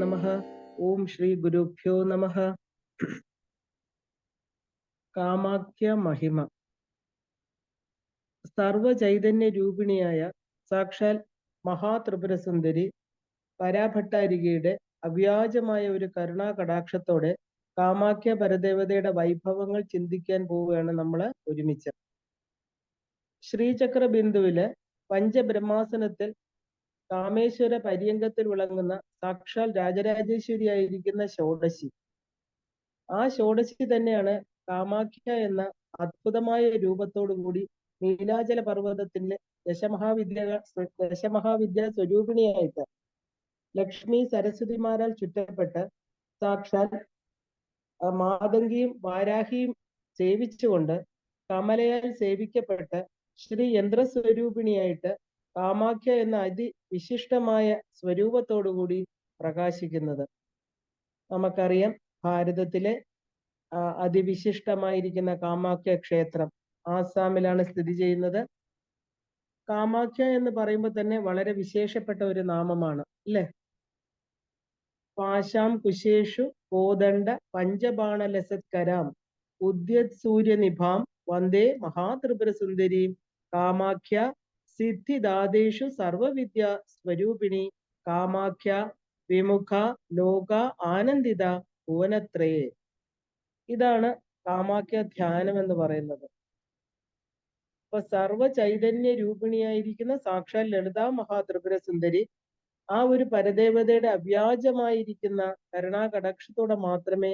നമഃ. ഓം ശ്രീ ഗുരുഭ്യോ നമഃ. കാമാഖ്യ മഹിമ. സർവചൈതന്യ രൂപിണിയായ സാക്ഷാൽ മഹാത്രിപുരസുന്ദരി പരാഭട്ടാരികയുടെ അവ്യാജമായ ഒരു കരുണാ കടാക്ഷത്തോടെ കാമാഖ്യ പരദേവതയുടെ വൈഭവങ്ങൾ ചിന്തിക്കാൻ പോവുകയാണ് നമ്മൾ ഒരുമിച്ച്. ശ്രീചക്ര ബിന്ദുവില് പഞ്ചബ്രഹ്മാസനത്തിൽ കാമേശ്വര പര്യങ്കത്തിൽ വിളങ്ങുന്ന സാക്ഷാൽ രാജരാജേശ്വരിയായിരിക്കുന്ന ഷോഡശി. ആ ഷോഡശി തന്നെയാണ് കാമാഖ്യ എന്ന അത്ഭുതമായ രൂപത്തോടുകൂടി നീലാചല പർവ്വതത്തിന് ദശമഹാവിദ്യ സ്വരൂപിണിയായിട്ട് ലക്ഷ്മി സരസ്വതിമാരാൽ ചുറ്റപ്പെട്ട് സാക്ഷാൽ മാതങ്കിയും വാരാഹിയും സേവിച്ചുകൊണ്ട് കമലയാൽ സേവിക്കപ്പെട്ട് ശ്രീ യന്ത്രസ്വരൂപിണിയായിട്ട് കാമാഖ്യ എന്ന അതിവിശിഷ്ടമായ സ്വരൂപത്തോടുകൂടി പ്രകാശിക്കുന്നത്. നമുക്കറിയാം, ഭാരതത്തിലെ അതിവിശിഷ്ടമായിരിക്കുന്ന കാമാഖ്യ ക്ഷേത്രം ആസാമിലാണ് സ്ഥിതി ചെയ്യുന്നത്. കാമാഖ്യ എന്ന് പറയുമ്പോൾ തന്നെ വളരെ വിശേഷപ്പെട്ട ഒരു നാമമാണ് അല്ലെ. പാശാം കുശേഷു കോദണ്ഡ പഞ്ചബാണലസത്കരാം ഉദ്യത് സൂര്യനിഭാം വന്ദേ മഹാത്രിപുര സുന്ദരീം കാമാഖ്യ സിദ്ധിദാതേഷു സർവവിദ്യ സ്വരൂപിണി കാമാഖ്യ വിമുഖ ലോക ആനന്ദിത ഭുവനത്രയേ. ഇതാണ് കാമാഖ്യ ധ്യാനം എന്ന് പറയുന്നത്. അപ്പൊ സർവ ചൈതന്യ രൂപിണിയായിരിക്കുന്ന സാക്ഷാൽ ലളിതാ മഹാത്രിപുര സുന്ദരി ആ ഒരു പരദേവതയുടെ അവ്യാജമായിരിക്കുന്ന കരുണാകടാക്ഷത്തോടെ മാത്രമേ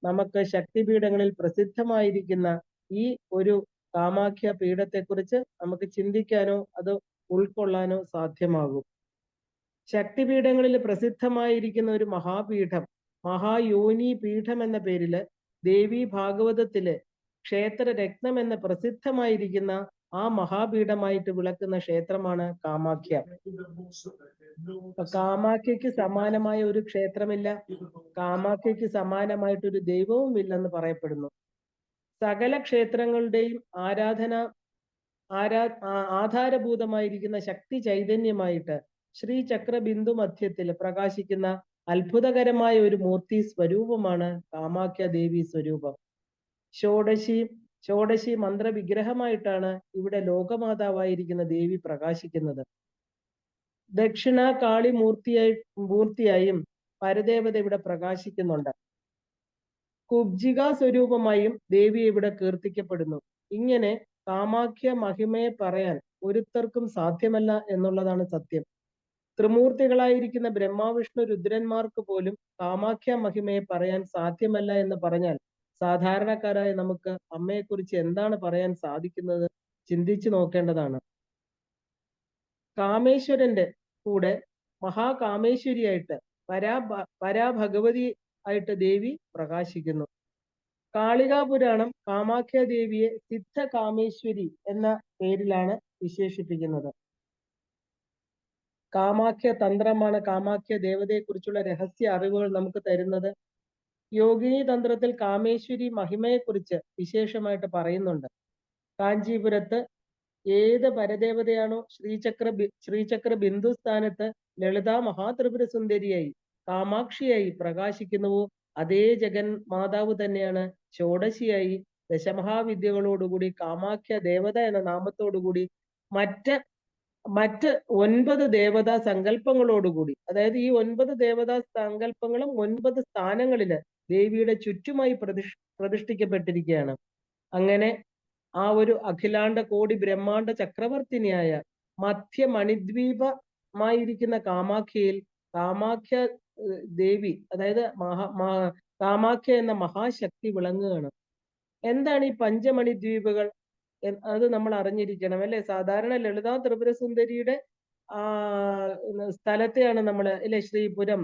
നമുക്ക് ശക്തിപീഠങ്ങളിൽ പ്രസിദ്ധമായിരിക്കുന്ന ഈ ഒരു കാമാഖ്യ പീഠത്തെക്കുറിച്ച് നമുക്ക് ചിന്തിക്കാനോ അത് ഉൾക്കൊള്ളാനോ സാധ്യമാകും. ശക്തിപീഠങ്ങളിൽ പ്രസിദ്ധമായിരിക്കുന്ന ഒരു മഹാപീഠം, മഹായോനി പീഠം എന്ന പേരില് ദേവി ഭാഗവതത്തില് ക്ഷേത്രരത്നം എന്ന പ്രസിദ്ധമായിരിക്കുന്ന ആ മഹാപീഠമായിട്ട് വിളക്കുന്ന ക്ഷേത്രമാണ് കാമാഖ്യ. കാമാഖ്യക്ക് സമാനമായ ഒരു ക്ഷേത്രമില്ല, കാമാഖ്യക്ക് സമാനമായിട്ടൊരു ദൈവവും ഇല്ലെന്ന് പറയപ്പെടുന്നു. സകല ക്ഷേത്രങ്ങളുടെയും ആധാരഭൂതമായിരിക്കുന്ന ശക്തി ചൈതന്യമായിട്ട് ശ്രീചക്ര ബിന്ദു മധ്യത്തിൽ പ്രകാശിക്കുന്ന അത്ഭുതകരമായ ഒരു മൂർത്തി സ്വരൂപമാണ് കാമാഖ്യ ദേവി സ്വരൂപം. ഷോഡശി മന്ത്രവിഗ്രഹമായിട്ടാണ് ഇവിടെ ലോകമാതാവായിരിക്കുന്ന ദേവി പ്രകാശിക്കുന്നത്. ദക്ഷിണ കാളി മൂർത്തിയായും പരദേവത ഇവിടെ പ്രകാശിക്കുന്നുണ്ട്. കുബ്ജിക സ്വരൂപമായും ദേവി ഇവിടെ കീർത്തിക്കപ്പെടുന്നു. ഇങ്ങനെ കാമാഖ്യ മഹിമയെ പറയാൻ ഒരുത്തർക്കും സാധ്യമല്ല എന്നുള്ളതാണ് സത്യം. ത്രിമൂർത്തികളായിരിക്കുന്ന ബ്രഹ്മാവിഷ്ണു രുദ്രന്മാർക്ക് പോലും കാമാഖ്യ മഹിമയെ പറയാൻ സാധ്യമല്ല എന്ന് പറഞ്ഞാൽ സാധാരണക്കാരായ നമുക്ക് അമ്മയെക്കുറിച്ച് എന്താണ് പറയാൻ സാധിക്കുന്നത്? ചിന്തിച്ചു നോക്കേണ്ടതാണ്. കാമേശ്വരന്റെ കൂടെ മഹാകാമേശ്വരിയായിട്ട് പരാഭഗവതി ആയിട്ട് ദേവി പ്രകാശിക്കുന്നു. കാളികാ പുരാണം കാമാഖ്യ ദേവിയെ സിദ്ധ കാമേശ്വരി എന്ന പേരിലാണ് വിശേഷിപ്പിക്കുന്നത്. കാമാഖ്യ തന്ത്രമാണ് കാമാഖ്യ ദേവതയെക്കുറിച്ചുള്ള രഹസ്യ അറിവുകൾ നമുക്ക് തരുന്നത്. യോഗിനി തന്ത്രത്തിൽ കാമേശ്വരി മഹിമയെക്കുറിച്ച് വിശേഷമായിട്ട് പറയുന്നുണ്ട്. കാഞ്ചീപുരത്ത് ഏത് പരദേവതയാണോ ശ്രീചക്ര ബിന്ദു സ്ഥാനത്ത് ലളിതാ മഹാത്രിപുര സുന്ദരിയായി കാമാക്ഷിയായി പ്രകാശിക്കുന്നുവോ അതേ ജഗൻ മാതാവ് തന്നെയാണ് ഷോഡശിയായി ദശമഹാവിദ്യകളോടുകൂടി കാമാഖ്യ ദേവത എന്ന നാമത്തോടുകൂടി മറ്റ് 9 ദേവതാ സങ്കല്പങ്ങളോടുകൂടി, അതായത് ഈ 9 ദേവതാ സങ്കല്പങ്ങളും 9 സ്ഥാനങ്ങളില് ദേവിയുടെ ചുറ്റുമായി പ്രതിഷ്ഠിക്കപ്പെട്ടിരിക്കുകയാണ്. അങ്ങനെ ആ ഒരു അഖിലാണ്ട കോടി ബ്രഹ്മാണ്ട ചക്രവർത്തിനിയായ മധ്യമണിദ്വീപമായിരിക്കുന്ന കാമാഖ്യയിൽ കാമാഖ്യ ദേവി, അതായത് കാമാഖ്യ എന്ന മഹാശക്തി വിളങ്ങുകയാണ്. എന്താണ് ഈ പഞ്ചമണിദ്വീപുകൾ? അത് നമ്മൾ അറിഞ്ഞിരിക്കണം അല്ലെ. സാധാരണ ലളിതാ ത്രിപുര സുന്ദരിയുടെ സ്ഥലത്തെയാണ് നമ്മൾ അല്ലെ ശ്രീപുരം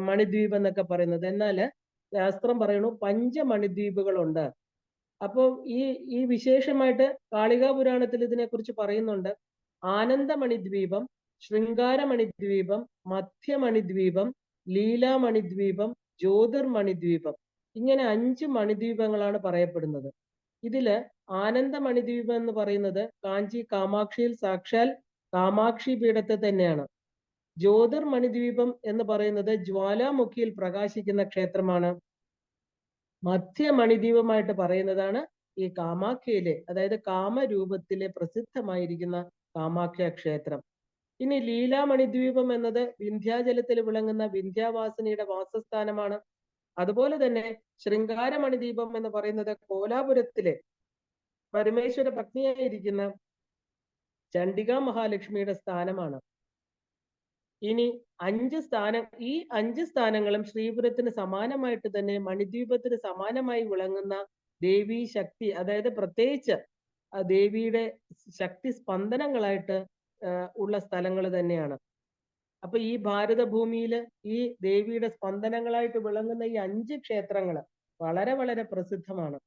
മണിദ്വീപ് എന്നൊക്കെ പറയുന്നത്. എന്നാൽ ശാസ്ത്രം പറയണു പഞ്ചമണിദ്വീപുകളുണ്ട്. അപ്പൊ ഈ വിശേഷമായിട്ട് കാളികാ പുരാണത്തിൽ ഇതിനെക്കുറിച്ച് പറയുന്നുണ്ട്. ആനന്ദമണിദ്വീപം, ശൃംഗാരമണിദ്വീപം, മധ്യമണിദ്വീപം, ലീലാമണിദ്വീപം, ജ്യോതിർമണിദ്വീപം, ഇങ്ങനെ 5 മണിദ്വീപങ്ങളാണ് പറയപ്പെടുന്നത്. ഇതില് ആനന്ദമണിദ്വീപം എന്ന് പറയുന്നത് കാഞ്ചി കാമാക്ഷിയിൽ സാക്ഷാൽ കാമാക്ഷി പീഠത്തെ തന്നെയാണ്. ജ്യോതിർമണിദ്വീപം എന്ന് പറയുന്നത് ജ്വാലാമുഖിയിൽ പ്രകാശിക്കുന്ന ക്ഷേത്രമാണ്. മധ്യമണിദ്വീപമായിട്ട് പറയുന്നതാണ് ഈ കാമാഖ്യയിലെ, അതായത് കാമരൂപത്തിലെ പ്രസിദ്ധമായിരിക്കുന്ന കാമാഖ്യ ക്ഷേത്രം. ഇനി ലീലാമണിദ്വീപം എന്നത് വിന്ധ്യാചലത്തിൽ വിളങ്ങുന്ന വിന്ധ്യാവാസിനിയുടെ വാസസ്ഥാനമാണ്. അതുപോലെ തന്നെ ശൃംഗാരമണിദ്വീപം എന്ന് പറയുന്നത് കോലാപുരത്തിലെ പരമേശ്വര പത്നിയായിരിക്കുന്ന ചണ്ഡിക മഹാലക്ഷ്മിയുടെ സ്ഥാനമാണ്. ഇനി ഈ 5 സ്ഥാനങ്ങളും ശ്രീപുരത്തിന് സമാനമായിട്ട് തന്നെ മണിദ്വീപത്തിന് സമാനമായി വിളങ്ങുന്ന ദേവീ ശക്തി, അതായത് പ്രത്യേകിച്ച് ദേവിയുടെ ശക്തി സ്പന്ദനങ്ങളായിട്ട് ഉള്ള സ്ഥലങ്ങൾ തന്നെയാണ്. അപ്പൊ ഈ ഭാരതഭൂമിയിൽ ഈ ദേവിയുടെ സ്പന്ദനങ്ങളായിട്ട് വിളങ്ങുന്ന ഈ 5 ക്ഷേത്രങ്ങൾ വളരെ വളരെ പ്രസിദ്ധമാണ്.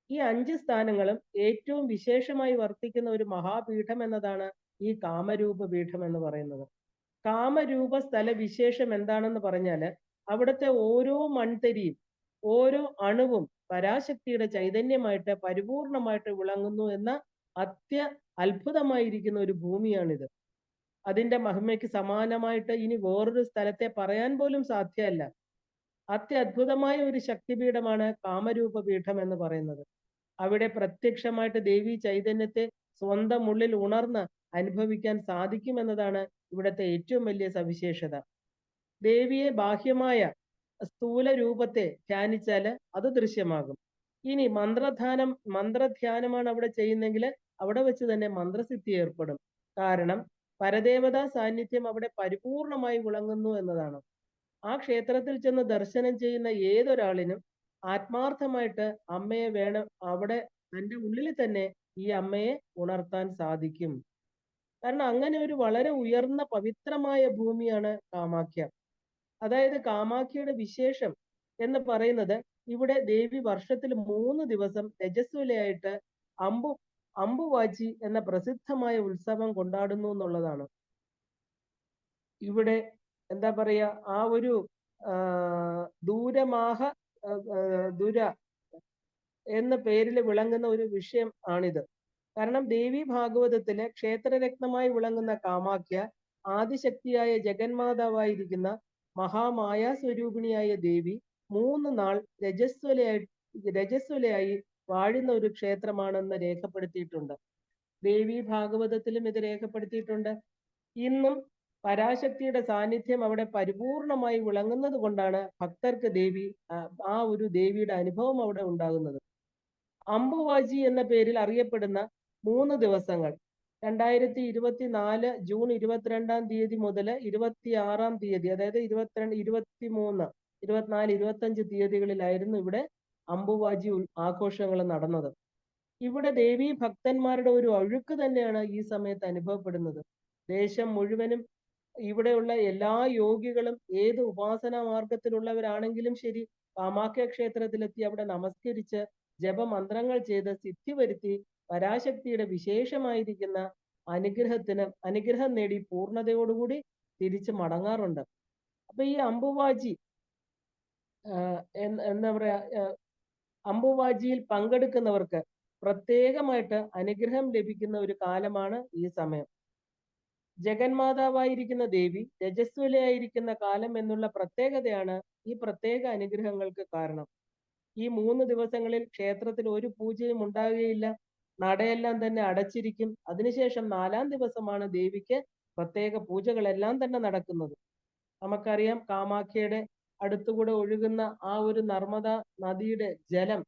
ഈ 5 സ്ഥാനങ്ങളും ഏറ്റവും വിശേഷമായി വർത്തിക്കുന്ന ഒരു മഹാപീഠം എന്നതാണ് ഈ കാമരൂപ പീഠം എന്ന് പറയുന്നത്. കാമരൂപ സ്ഥല വിശേഷം എന്താണെന്ന് പറഞ്ഞാല് അവിടുത്തെ ഓരോ മൺതരിയും ഓരോ അണുവും പരാശക്തിയുടെ ചൈതന്യമായിട്ട് പരിപൂർണമായിട്ട് വിളങ്ങുന്നു എന്ന അത്ഭുതമായിരിക്കുന്ന ഒരു ഭൂമിയാണിത്. അതിന്റെ മഹിമയ്ക്ക് സമാനമായിട്ട് ഇനി വേറൊരു സ്ഥലത്തെ പറയാൻ പോലും സാധ്യമല്ല. അത്യത്ഭുതമായ ഒരു ശക്തിപീഠമാണ് കാമരൂപ പീഠം എന്ന് പറയുന്നത്. അവിടെ പ്രത്യക്ഷമായിട്ട് ദേവി ചൈതന്യത്തെ സ്വന്തം ഉള്ളിൽ ഉണർന്ന് അനുഭവിക്കാൻ സാധിക്കുമെന്നതാണ് ഇവിടുത്തെ ഏറ്റവും വലിയ സവിശേഷത. ദേവിയെ ബാഹ്യമായ സ്ഥൂല രൂപത്തെ ധ്യാനിച്ചാൽ അത് ദൃശ്യമാകും. ഇനി മന്ത്രധ്യാനമാണ് അവിടെ ചെയ്യുന്നെങ്കിൽ അവിടെ വെച്ച് തന്നെ മന്ത്രസിദ്ധി ഏർപ്പെടും. കാരണം പരദേവതാ സാന്നിധ്യം അവിടെ പരിപൂർണമായി വിളങ്ങുന്നു എന്നതാണ്. ആ ക്ഷേത്രത്തിൽ ചെന്ന് ദർശനം ചെയ്യുന്ന ഏതൊരാളിനും ആത്മാർത്ഥമായിട്ട് അമ്മയെ വേണം, അവിടെ തൻ്റെ ഉള്ളിൽ തന്നെ ഈ അമ്മയെ ഉണർത്താൻ സാധിക്കും. കാരണം അങ്ങനെ ഒരു വളരെ ഉയർന്ന പവിത്രമായ ഭൂമിയാണ് കാമാഖ്യ. അതായത് കാമാഖ്യയുടെ വിശേഷം എന്ന് പറയുന്നത് ഇവിടെ ദേവി വർഷത്തിൽ 3 ദിവസം രജസ്വലയായിട്ട് അമ്പുവാച്ചി എന്ന പ്രസിദ്ധമായ ഉത്സവം കൊണ്ടാടുന്നു എന്നുള്ളതാണ്. ഇവിടെ എന്താ പറയാ, ആ ഒരു ദുര എന്ന പേരിൽ വിളങ്ങുന്ന ഒരു വിഷയം ആണിത്. കാരണം ദേവി ഭാഗവതത്തിലെ ക്ഷേത്രരത്നമായി വിളങ്ങുന്ന കാമാഖ്യ ആദിശക്തിയായ ജഗന്മാതാവായിരിക്കുന്ന മഹാമായ സ്വരൂപിണിയായ ദേവി 3 നാൾ രജസ്വലയായി വാഴുന്ന ഒരു ക്ഷേത്രമാണെന്ന് രേഖപ്പെടുത്തിയിട്ടുണ്ട്. ദേവി ഭാഗവതത്തിലും ഇത് രേഖപ്പെടുത്തിയിട്ടുണ്ട്. ഇന്നും പരാശക്തിയുടെ സാന്നിധ്യം അവിടെ പരിപൂർണമായി വിളങ്ങുന്നത് കൊണ്ടാണ് ഭക്തർക്ക് ആ ഒരു ദേവിയുടെ അനുഭവം അവിടെ ഉണ്ടാകുന്നത്. അമ്പുവാചി എന്ന പേരിൽ അറിയപ്പെടുന്ന 3 ദിവസങ്ങൾ 2024 ജൂൺ 22-ാം തീയതി മുതൽ 26-ാം തീയതി, അതായത് 22, 23, 24, 25 തീയതികളിലായിരുന്നു ഇവിടെ അമ്പുവാചി ആഘോഷങ്ങൾ നടന്നത്. ഇവിടെ ദേവി ഭക്തന്മാരുടെ ഒരു ഒഴുക്ക് തന്നെയാണ് ഈ സമയത്ത് അനുഭവപ്പെടുന്നത്. ദേശം മുഴുവനും ഇവിടെയുള്ള എല്ലാ യോഗികളും ഏത് ഉപാസനാ മാർഗത്തിലുള്ളവരാണെങ്കിലും ശരി, കാമാഖ്യ ക്ഷേത്രത്തിലെത്തി അവിടെ നമസ്കരിച്ച് ജപമന്ത്രങ്ങൾ ചെയ്ത് സിദ്ധി വരുത്തി പരാശക്തിയുടെ വിശേഷമായിരിക്കുന്ന അനുഗ്രഹം നേടി പൂർണ്ണതയോടുകൂടി തിരിച്ച് മടങ്ങാറുണ്ട്. അപ്പൊ ഈ അമ്പുവാചി എന്താ പറയാ, അമ്പുവാജിയിൽ പങ്കെടുക്കുന്നവർക്ക് പ്രത്യേകമായിട്ട് അനുഗ്രഹം ലഭിക്കുന്ന ഒരു കാലമാണ് ഈ സമയം. ജഗന്മാതാവായിരിക്കുന്ന ദേവി രജസ്വലയായിരിക്കുന്ന കാലം എന്നുള്ള പ്രത്യേകതയാണ് ഈ പ്രത്യേക അനുഗ്രഹങ്ങൾക്ക് കാരണം. ഈ 3 ദിവസങ്ങളിൽ ക്ഷേത്രത്തിൽ ഒരു പൂജയും ഉണ്ടാകുകയില്ല. നടയെല്ലാം തന്നെ അടച്ചിരിക്കും. അതിനുശേഷം 4-ാം ദിവസമാണ് ദേവിക്ക് പ്രത്യേക പൂജകളെല്ലാം തന്നെ നടക്കുന്നത്. നമുക്കറിയാം, കാമാഖ്യയുടെ അടുത്തുകൂടെ ഒഴുകുന്ന ആ ഒരു നർമ്മദ നദിയുടെ ജലം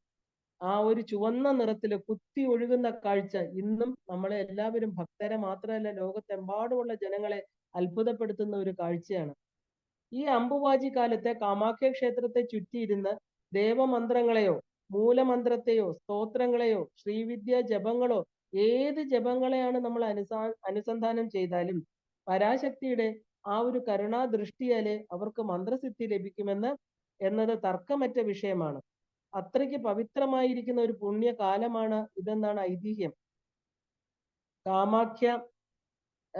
ആ ഒരു ചുവന്ന നിറത്തിൽ കുത്തി ഒഴുകുന്ന കാഴ്ച ഇന്നും നമ്മളെ എല്ലാവരും, ഭക്തരെ മാത്രമല്ല ലോകത്തെമ്പാടുമുള്ള ജനങ്ങളെ അത്ഭുതപ്പെടുത്തുന്ന ഒരു കാഴ്ചയാണ്. ഈ അമ്പുവാചി കാലത്തെ കാമാഖ്യ ക്ഷേത്രത്തെ ചുറ്റിയിരുന്ന് ദേവമന്ത്രങ്ങളെയോ മൂലമന്ത്രത്തെയോ സ്തോത്രങ്ങളെയോ ശ്രീവിദ്യ ജപങ്ങളോ ഏത് ജപങ്ങളെയാണ് നമ്മൾ അനുസന്ധാനം ചെയ്താലും പരാശക്തിയുടെ ആ ഒരു കരുണാദൃഷ്ടിയാലെ അവർക്ക് മന്ത്രസിദ്ധി എന്നത് തർക്കമറ്റ വിഷയമാണ്. അത്രയ്ക്ക് പവിത്രമായിരിക്കുന്ന ഒരു പുണ്യകാലമാണ് ഇതെന്നാണ് ഐതിഹ്യം.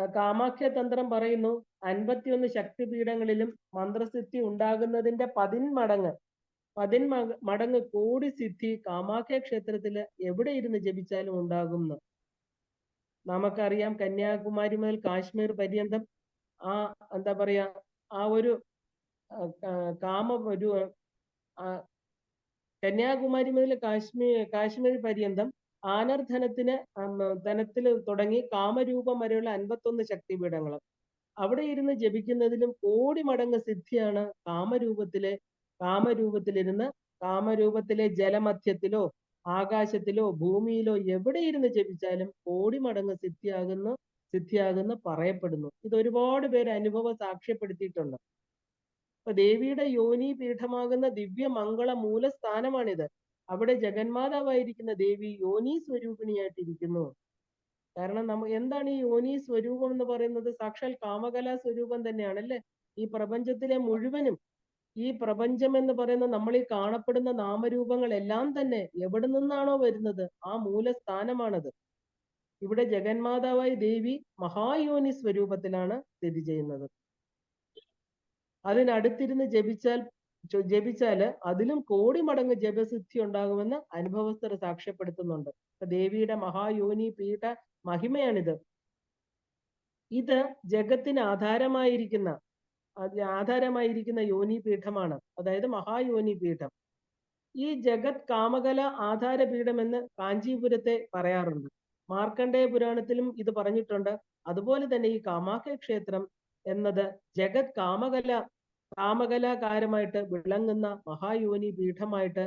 കാമാഖ്യ തന്ത്രം പറയുന്നു, 51 ശക്തിപീഠങ്ങളിലും മന്ത്രസിദ്ധി ഉണ്ടാകുന്നതിന്റെ 10 മടങ്ങ് കോടി സിദ്ധി കാമാഖ്യ ക്ഷേത്രത്തിൽ എവിടെ ഇരുന്ന് ജപിച്ചാലും ഉണ്ടാകുന്നു. നമുക്കറിയാം, കന്യാകുമാരി മുതൽ കാശ്മീർ പര്യന്തം ആ എന്താ പറയാ, ആ ഒരു കാമ ഒരു കന്യാകുമാരി മുതൽ കാശ്മീർ പര്യന്തം ആനർധനത്തിന് ധനത്തിൽ തുടങ്ങി കാമരൂപം വരെയുള്ള 51 ശക്തിപീഠങ്ങൾ. അവിടെ ഇരുന്ന് ജപിക്കുന്നതിലും കോടി മടങ്ങ് സിദ്ധിയാണ് കാമരൂപത്തിലിരുന്ന് കാമരൂപത്തിലെ ജലമധ്യത്തിലോ ആകാശത്തിലോ ഭൂമിയിലോ എവിടെ ഇരുന്ന് ജപിച്ചാലും കോടി മടങ്ങ് സിദ്ധിയാകുന്നു പറയപ്പെടുന്നു. ഇത് ഒരുപാട് പേര് അനുഭവം സാക്ഷ്യപ്പെടുത്തിയിട്ടുണ്ട്. അപ്പൊ ദേവിയുടെ യോനി പീഠമാകുന്ന ദിവ്യ മംഗള മൂലസ്ഥാനമാണിത്. അവിടെ ജഗന്മാതാവായിരിക്കുന്ന ദേവി യോനി സ്വരൂപിണിയായിട്ടിരിക്കുന്നു. കാരണം എന്താണ് ഈ യോനി സ്വരൂപം എന്ന് പറയുന്നത്? സാക്ഷാൽ കാമകലാ സ്വരൂപം തന്നെയാണ് അല്ലേ? ഈ പ്രപഞ്ചത്തിലെ മുഴുവനും, ഈ പ്രപഞ്ചം എന്ന് പറയുന്ന നമ്മൾ ഈ കാണപ്പെടുന്ന നാമരൂപങ്ങളെല്ലാം തന്നെ എവിടെ നിന്നാണോ വരുന്നത് ആ മൂലസ്ഥാനമാണത്. ഇവിടെ ജഗന്മാതാവായി ദേവി മഹായോനി സ്വരൂപത്തിലാണ് സ്ഥിതി ചെയ്യുന്നത്. അതിനടുത്തിരുന്ന് ജപിച്ചാല് അതിലും കോടി മടങ്ങ് ജപസിദ്ധി ഉണ്ടാകുമെന്ന് അനുഭവസ്ഥർ സാക്ഷ്യപ്പെടുത്തുന്നുണ്ട്. ദേവിയുടെ മഹായോനി പീഠ മഹിമയാണിത്. ഇത് ജഗത്തിന് ആധാരമായിരിക്കുന്ന യോനി പീഠമാണ്, അതായത് മഹായോനി പീഠം. ഈ ജഗത് കാമകല ആധാരപീഠം എന്ന് കാഞ്ചീപുരത്തെ പറയാറുണ്ട്. മാർക്കണ്ഡേയ പുരാണത്തിലും ഇത് പറഞ്ഞിട്ടുണ്ട്. അതുപോലെ തന്നെ ഈ കാമാഖ്യ ക്ഷേത്രം എന്നത് ജഗത് കാമകലാകാരമായിട്ട് വിളങ്ങുന്ന മഹായോനി പീഠമായിട്ട്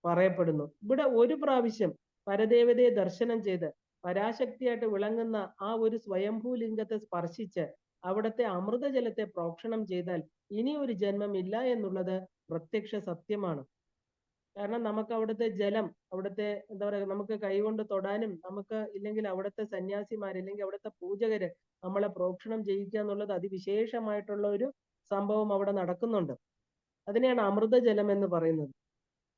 പറയപ്പെടുന്നു. ഇവിടെ ഒരു പ്രാവശ്യം പരദേവതയെ ദർശനം ചെയ്ത് പരാശക്തിയായിട്ട് വിളങ്ങുന്ന ആ ഒരു സ്വയംഭൂ ലിംഗത്തെ സ്പർശിച്ച് അവിടുത്തെ അമൃതജലത്തെ പ്രോക്ഷണം ചെയ്താൽ ഇനി ഒരു ജന്മം ഇല്ല എന്നുള്ളത് പ്രത്യക്ഷ സത്യമാണ്. കാരണം നമുക്ക് അവിടുത്തെ ജലം, അവിടുത്തെ എന്താ പറയുക, നമുക്ക് കൈകൊണ്ട് തൊടാനും, നമുക്ക് ഇല്ലെങ്കിൽ അവിടുത്തെ സന്യാസിമാർ ഇല്ലെങ്കിൽ അവിടുത്തെ പൂജകര് നമ്മളെ പ്രോക്ഷണം ചെയ്യിക്കുക എന്നുള്ളത് അതിവിശേഷമായിട്ടുള്ള ഒരു സംഭവം അവിടെ നടക്കുന്നുണ്ട്. അതിനെയാണ് അമൃതജലം എന്ന് പറയുന്നത്.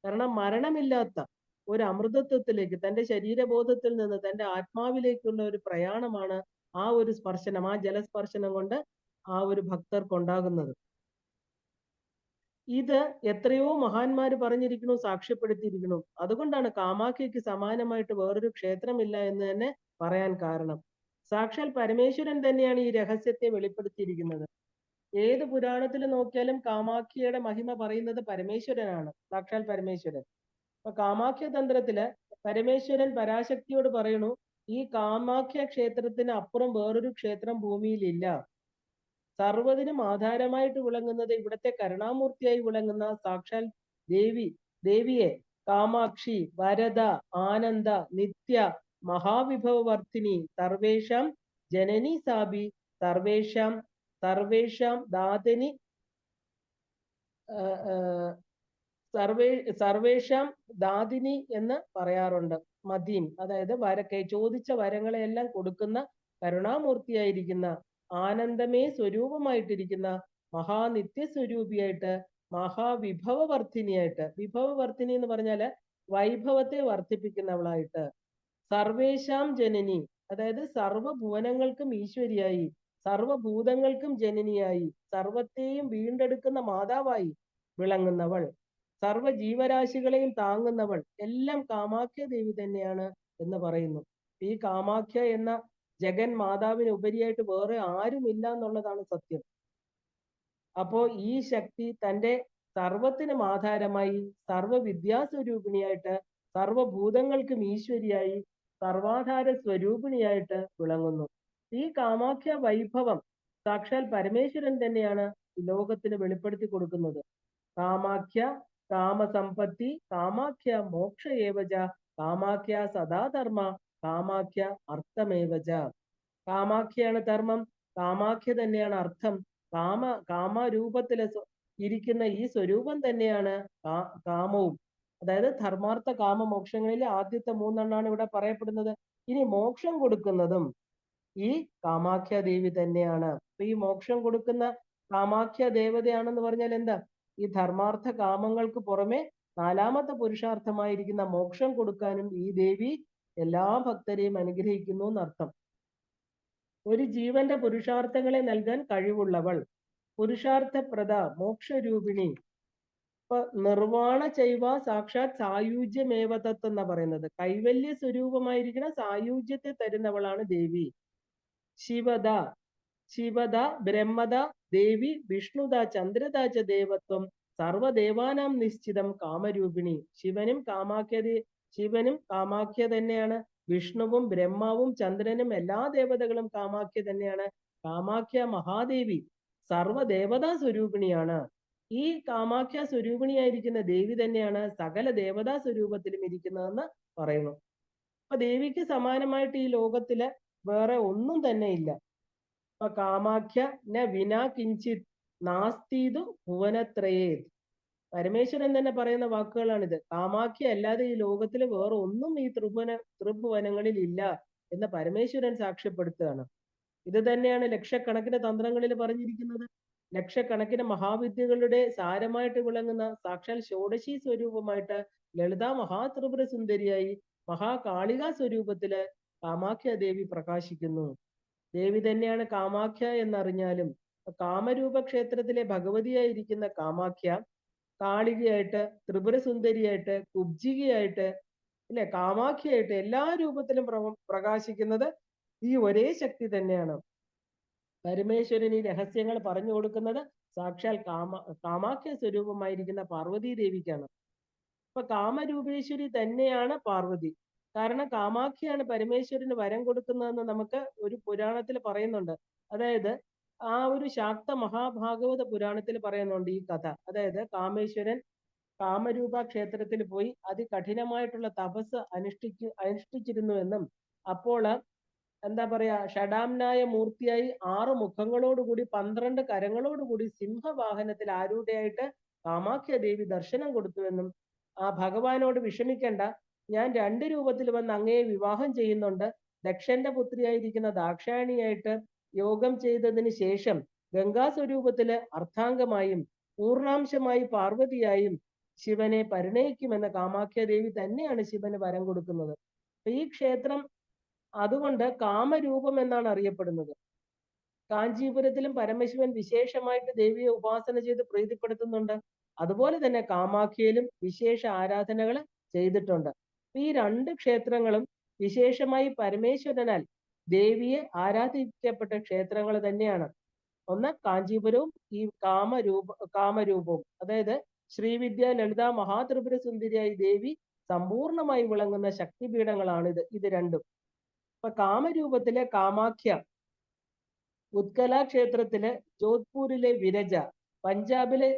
കാരണം മരണമില്ലാത്ത ഒരു അമൃതത്വത്തിലേക്ക്, തന്റെ ശരീരബോധത്തിൽ നിന്ന് തന്റെ ആത്മാവിലേക്കുള്ള ഒരു പ്രയാണമാണ് ആ ഒരു സ്പർശനം, ആ ജലസ്പർശനം കൊണ്ട് ആ ഒരു ഭക്തർക്കുണ്ടാകുന്നത്. ഇത് എത്രയോ മഹാന്മാര് പറഞ്ഞിരിക്കുന്നു, സാക്ഷ്യപ്പെടുത്തിയിരിക്കുന്നു. അതുകൊണ്ടാണ് കാമാഖ്യക്ക് സമാനമായിട്ട് വേറൊരു ക്ഷേത്രമില്ല എന്ന് തന്നെ പറയാൻ കാരണം. സാക്ഷാൽ പരമേശ്വരൻ തന്നെയാണ് ഈ രഹസ്യത്തെ വെളിപ്പെടുത്തിയിരിക്കുന്നത്. ഏത് പുരാണത്തിൽ നോക്കിയാലും കാമാഖ്യയുടെ മഹിമ പറയുന്നത് പരമേശ്വരനാണ്, സാക്ഷാൽ പരമേശ്വരൻ. അപ്പൊ കാമാഖ്യ തന്ത്രത്തില് പരമേശ്വരൻ പരാശക്തിയോട് പറയണു, ഈ കാമാഖ്യ ക്ഷേത്രത്തിന് അപ്പുറം വേറൊരു ക്ഷേത്രം ഭൂമിയിലില്ല. സർവ്വതിനും ആധാരമായിട്ട് വിളങ്ങുന്നത്, ഇവിടത്തെ കരുണാമൂർത്തിയായി വിളങ്ങുന്ന സാക്ഷാൽ ദേവിയെ കാമാക്ഷി, വരദ, ആനന്ദ, നിത്യ, മഹാവിഭവവർത്തിനി, സർവേഷാം ജനനി സാബി, സർവേഷാം ദാതനി, സർവേഷാം ദാതിനി എന്ന് പറയാറുണ്ട്. മദീൻ, അതായത് ചോദിച്ച വരങ്ങളെല്ലാം കൊടുക്കുന്ന കരുണാമൂർത്തിയായിരിക്കുന്ന, ആനന്ദമേ സ്വരൂപമായിട്ടിരിക്കുന്ന, മഹാനിത്യ സ്വരൂപിയായിട്ട്, മഹാവിഭവവർദ്ധിനിയായിട്ട്, വിഭവവർദ്ധിനി എന്ന് പറഞ്ഞാല് വൈഭവത്തെ വർദ്ധിപ്പിക്കുന്നവളായിട്ട്, സർവേഷാം ജനനി, അതായത് സർവഭുവനങ്ങൾക്കും ഈശ്വരിയായി, സർവഭൂതങ്ങൾക്കും ജനനിയായി, സർവത്തെയും വീണ്ടെടുക്കുന്ന മാതാവായി വിളങ്ങുന്നവൾ, സർവ ജീവരാശികളെയും താങ്ങുന്നവൾ, എല്ലാം കാമാഖ്യ ദേവി തന്നെയാണ് എന്ന് പറയുന്നു. ഈ കാമാഖ്യ എന്ന ജഗൻ മാതാവിന് ഉപരിയായിട്ട് വേറെ ആരുമില്ല എന്നുള്ളതാണ് സത്യം. അപ്പോ ഈ ശക്തി തന്റെ സർവത്തിനും ആധാരമായി, സർവവിദ്യാസ്വരൂപിണിയായിട്ട്, സർവഭൂതങ്ങൾക്കും ഈശ്വരിയായി, സർവാധാര സ്വരൂപിണിയായിട്ട് വിളങ്ങുന്നു. ഈ കാമാഖ്യ വൈഭവം സാക്ഷാൽ പരമേശ്വരൻ തന്നെയാണ് ലോകത്തിന് വെളിപ്പെടുത്തി കൊടുക്കുന്നത്. കാമാഖ്യ കാമസമ്പത്തി, കാമാഖ്യ മോക്ഷ ഏവജ, കാമാഖ്യ സദാധർമ്മ, കാമാഖ്യ അർത്ഥമേവജ. കാമാഖ്യയാണ് ധർമ്മം, കാമാഖ്യ തന്നെയാണ് അർത്ഥം. കാമരൂപത്തില് ഇരിക്കുന്ന ഈ സ്വരൂപം തന്നെയാണ് കാമവും. അതായത് ധർമാർത്ഥ കാമ മോക്ഷങ്ങളിലെ ആദ്യത്തെ 3 ഇവിടെ പറയപ്പെടുന്നത്. ഇനി മോക്ഷം കൊടുക്കുന്നതും ഈ കാമാഖ്യ ദേവി തന്നെയാണ്. അപ്പൊ ഈ മോക്ഷം കൊടുക്കുന്ന കാമാഖ്യ ദേവതയാണെന്ന് പറഞ്ഞാൽ എന്താ? ഈ ധർമാർത്ഥ കാമങ്ങൾക്ക് പുറമെ 4ാമത്തെ പുരുഷാർത്ഥമായിരിക്കുന്ന മോക്ഷം കൊടുക്കാനും ഈ ദേവി എല്ലാ ഭക്തരെയും അനുഗ്രഹിക്കുന്നു എന്നർത്ഥം. ഒരു ജീവന്റെ പുരുഷാർത്ഥങ്ങളെ നൽകാൻ കഴിവുള്ളവൾ, പുരുഷാർത്ഥപ്രദ, മോക്ഷരൂപിണി. ഇപ്പൊ നിർവാണ ചൈവ സാക്ഷാത് സായുജ്യമേവതത്ത് എന്നാ പറയുന്നത്. കൈവല്യ സ്വരൂപമായിരിക്കുന്ന സായുജ്യത്തെ തരുന്നവളാണ് ദേവി. ശിവദ, ശിവദ ബ്രഹ്മദ ദേവി വിഷ്ണുദ ചന്ദ്രദ ച ദേവത്വം സർവദേവാനാം നിശ്ചിതം കാമരൂപിണി. ശിവനും കാമാഖ്യ തന്നെയാണ്. വിഷ്ണുവും ബ്രഹ്മാവും ചന്ദ്രനും എല്ലാ ദേവതകളും കാമാഖ്യ തന്നെയാണ്. കാമാഖ്യ മഹാദേവി സർവദേവതാ സ്വരൂപിണിയാണ്. ഈ കാമാഖ്യ സ്വരൂപിണിയായിരിക്കുന്ന ദേവി തന്നെയാണ് സകല ദേവതാ സ്വരൂപത്തിലും ഇരിക്കുന്നതെന്ന് പറയുന്നു. അപ്പൊ ദേവിക്ക് സമാനമായിട്ട് ഈ ലോകത്തില് വേറെ ഒന്നും തന്നെ ഇല്ല. അപ്പൊ കാമാഖ്യ ന വിനാ കിഞ്ചിത് നാസ്തീതു ഭുവനത്രയേ. പരമേശ്വരൻ തന്നെ പറയുന്ന വാക്കുകളാണിത്. കാമാഖ്യ അല്ലാതെ ഈ ലോകത്തിൽ വേറെ ഒന്നും ഈ ത്രിഭുവനങ്ങളിൽ ഇല്ല എന്ന് പരമേശ്വരൻ സാക്ഷ്യപ്പെടുത്തുകയാണ്. ഇത് തന്നെയാണ് ലക്ഷക്കണക്കിന് തന്ത്രങ്ങളിൽ പറഞ്ഞിരിക്കുന്നത്. ലക്ഷക്കണക്കിന് മഹാവിദ്യകളുടെ സാരമായിട്ട് വിളങ്ങുന്ന സാക്ഷാൽ ഷോഡശി സ്വരൂപമായിട്ട് ലളിതാ മഹാത്രിപുര സുന്ദരിയായി മഹാകാളിക സ്വരൂപത്തില് കാമാഖ്യ ദേവി പ്രകാശിക്കുന്നു. ദേവി തന്നെയാണ് കാമാഖ്യ എന്നറിഞ്ഞാലും കാമരൂപ ക്ഷേത്രത്തിലെ ഭഗവതിയായിരിക്കുന്ന കാമാഖ്യ കാളികയായിട്ട്, ത്രിപുര സുന്ദരിയായിട്ട്, കുബ്ജികയായിട്ട്, അല്ലെ, കാമാഖ്യയായിട്ട് എല്ലാ രൂപത്തിലും പ്രകാശിക്കുന്നത് ഈ ഒരേ ശക്തി തന്നെയാണ്. പരമേശ്വരൻ ഈ രഹസ്യങ്ങൾ പറഞ്ഞു കൊടുക്കുന്നത് സാക്ഷാൽ കാമാഖ്യ സ്വരൂപമായിരിക്കുന്ന പാർവതി ദേവിക്കാണ്. അപ്പൊ കാമരൂപേശ്വരി തന്നെയാണ് പാർവതി. കാരണം കാമാഖ്യയാണ് പരമേശ്വരന് വരം കൊടുക്കുന്നതെന്ന് നമുക്ക് ഒരു പുരാണത്തിൽ പറയുന്നുണ്ട്. അതായത് ആ ഒരു ശാക്ത മഹാഭാഗവത പുരാണത്തിൽ പറയുന്നുണ്ട് ഈ കഥ. അതായത് കാമേശ്വരൻ കാമരൂപ ക്ഷേത്രത്തിൽ പോയി അതികഠിനമായിട്ടുള്ള തപസ് അനുഷ്ഠിച്ചിരുന്നുവെന്നും അപ്പോൾ എന്താ പറയാ ഷഡാംനായ മൂർത്തിയായി 6 മുഖങ്ങളോടുകൂടി 12 കരങ്ങളോടുകൂടി സിംഹവാഹനത്തിൽ ആരൂഢയായിട്ട് കാമാഖ്യ ദേവി ദർശനം കൊടുത്തുവെന്നും ആ ഭഗവാനോട് വിഷമിക്കേണ്ട, ഞാൻ 2 രൂപത്തിൽ വന്ന് അങ്ങയെ വിവാഹം ചെയ്യുന്നുണ്ട്, ദക്ഷന്റെ പുത്രിയായിരിക്കുന്ന ദാക്ഷായണിയായിട്ട് യോഗം ചെയ്തതിന് ശേഷം ഗംഗാ സ്വരൂപത്തില് അർത്ഥാംഗമായും പൂർണാംശമായി പാർവതിയായും ശിവനെ പരിണയിക്കുമെന്ന കാമാഖ്യ ദേവി തന്നെയാണ് ശിവന് വരം കൊടുക്കുന്നത്. ഈ ക്ഷേത്രം അതുകൊണ്ട് കാമരൂപം എന്നാണ് അറിയപ്പെടുന്നത്. കാഞ്ചീപുരത്തിലും പരമശിവൻ വിശേഷമായിട്ട് ദേവിയെ ഉപാസന ചെയ്ത് പ്രീതിപ്പെടുത്തുന്നുണ്ട്. അതുപോലെ തന്നെ കാമാഖ്യയിലും വിശേഷ ആരാധനകൾ ചെയ്തിട്ടുണ്ട്. ഈ 2 ക്ഷേത്രങ്ങളും വിശേഷമായി പരമേശ്വരനാൽ ദേവിയെ ആരാധിക്കപ്പെട്ട ക്ഷേത്രങ്ങൾ തന്നെയാണ്. ഒന്ന് കാഞ്ചീപുരവും ഈ കാമരൂപവും, അതായത് ശ്രീവിദ്യ ലളിത മഹാത്രിപുര സുന്ദരിയായി ദേവി സമ്പൂർണമായി വിളങ്ങുന്ന ശക്തിപീഠങ്ങളാണ് ഇത് രണ്ടും. അപ്പൊ കാമരൂപത്തിലെ കാമാഖ്യ, ഉത്കല ക്ഷേത്രത്തിലെ ജോധ്പൂരിലെ വിരജ, പഞ്ചാബിലെ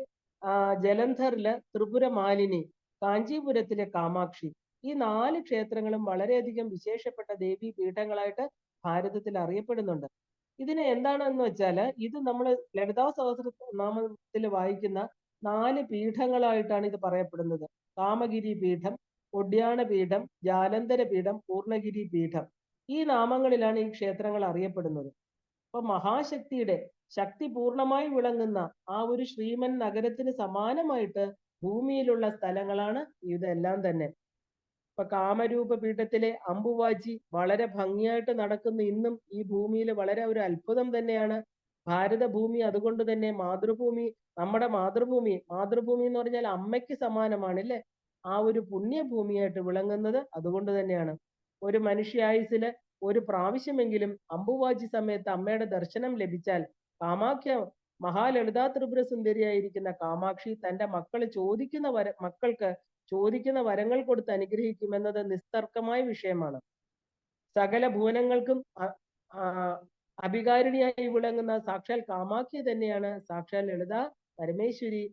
ജലന്ധറിലെ ത്രിപുര മാലിനി, കാഞ്ചീപുരത്തിലെ കാമാക്ഷി, ഈ 4 ക്ഷേത്രങ്ങളും വളരെയധികം വിശേഷപ്പെട്ട ദേവി പീഠങ്ങളായിട്ട് ഭാരതത്തിൽ അറിയപ്പെടുന്നുണ്ട്. ഇതിന് എന്താണെന്ന് വെച്ചാല് ഇത് നമ്മൾ ലളിതാ സഹസ്രനാമത്തിൽ വായിക്കുന്ന 4 പീഠങ്ങളായിട്ടാണ് ഇത് പറയപ്പെടുന്നത്. കാമഗിരി പീഠം, ഒഡ്യാണ പീഠം, ജാലന്ധര പീഠം, പൂർണ്ണഗിരി പീഠം. ഈ നാമങ്ങളിലാണ് ഈ ക്ഷേത്രങ്ങൾ അറിയപ്പെടുന്നത്. അപ്പൊ മഹാശക്തിയുടെ ശക്തി പൂർണ്ണമായി വിളങ്ങുന്ന ആ ഒരു ശ്രീമൻ നഗരത്തിന് സമാനമായിട്ട് ഭൂമിയിലുള്ള സ്ഥലങ്ങളാണ് ഇതെല്ലാം തന്നെ. ഇപ്പൊ കാമരൂപ പീഠത്തിലെ അമ്പുവാജി വളരെ ഭംഗിയായിട്ട് നടക്കുന്ന ഇന്നും ഈ ഭൂമിയിൽ വളരെ ഒരു അത്ഭുതം തന്നെയാണ്. ഭാരതഭൂമി അതുകൊണ്ട് തന്നെ മാതൃഭൂമി, നമ്മുടെ മാതൃഭൂമി എന്ന് പറഞ്ഞാൽ അമ്മയ്ക്ക് സമാനമാണ് അല്ലെ. ആ ഒരു പുണ്യഭൂമിയായിട്ട് വിളങ്ങുന്നത് അതുകൊണ്ട് തന്നെയാണ്. ഒരു മനുഷ്യായുസില് ഒരു പ്രാവശ്യമെങ്കിലും അമ്പുവാജി സമയത്ത് അമ്മയുടെ ദർശനം ലഭിച്ചാൽ കാമാഖ്യ മഹാലളിതാ ത്രിപുര സുന്ദരിയായിരിക്കുന്ന കാമാക്ഷി തന്റെ മക്കൾക്ക് ചോദിക്കുന്ന വരങ്ങൾ കൊടുത്ത് അനുഗ്രഹിക്കുമെന്നത് നിസ്തർക്കമായ വിഷയമാണ്. സകല ഭുവനങ്ങൾക്കും അഭികാരിണിയായി വിളങ്ങുന്ന സാക്ഷാൽ കാമാഖ്യ തന്നെയാണ് സാക്ഷാൽ ലളിത പരമേശ്വരി